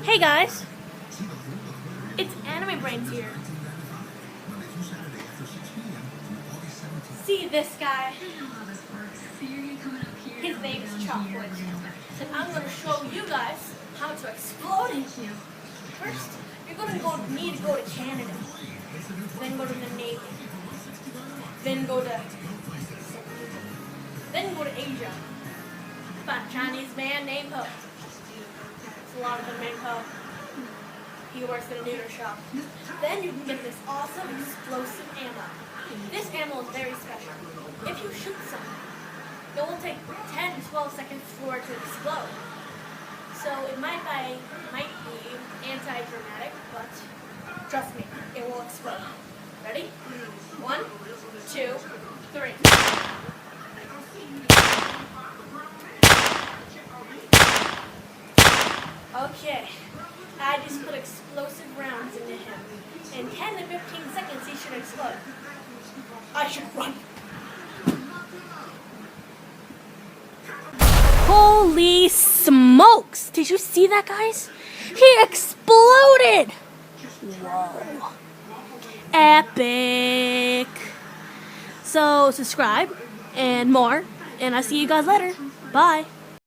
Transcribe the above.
Hey guys, it's Anime Brains here. See this guy? His name's Chalkwood. And I'm going to show you guys how to explode him. First, you're going to need to go to Canada. Then go to the Navy. Then go to Asia. Find a Chinese man named Ho. There's a lot of them named Ho. He works at a neuter shop. Then you can get this awesome explosive ammo. This ammo is very special. If you shoot something, it will take 10 to 12 seconds for it to explode. So it might be anti-dramatic, but trust me, it will explode. Ready? 1, 2, 3. Okay, I just put explosive rounds into him. In 10 to 15 seconds, he should explode. I should run. Holy smokes! Did you see that, guys? He exploded! Whoa. Epic! So, subscribe and more, and I'll see you guys later. Bye.